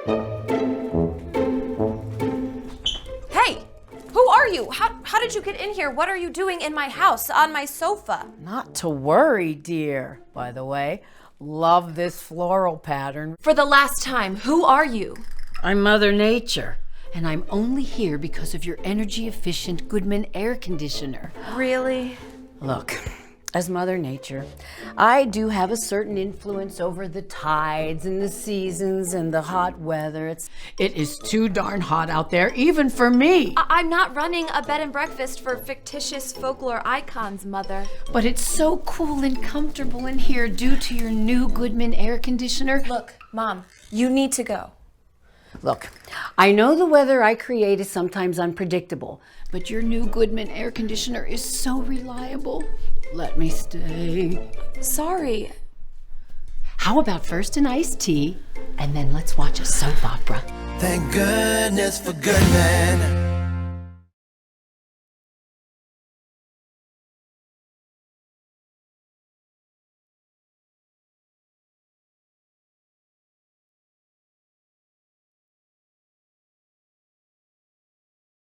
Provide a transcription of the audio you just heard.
Hey, who are you? How did you get in here? What are you doing in my house on my sofa? Not to worry, dear. By the way, love this floral pattern. For the last time, who are you? I'm Mother Nature, and I'm only here because of your energy-efficient Goodman air conditioner. Really? Look, as Mother Nature, I do have a certain influence over the tides and the seasons and the hot weather. It is too darn hot out there, even for me. I'm not running a bed and breakfast for fictitious folklore icons, Mother. But it's so cool and comfortable in here due to your new Goodman air conditioner. Look, Mom, you need to go. Look, I know the weather I create is sometimes unpredictable, but your new Goodman air conditioner is so reliable. Let me stay. Sorry. How about first an iced tea, and then let's watch a soap opera? Thank goodness for Goodman.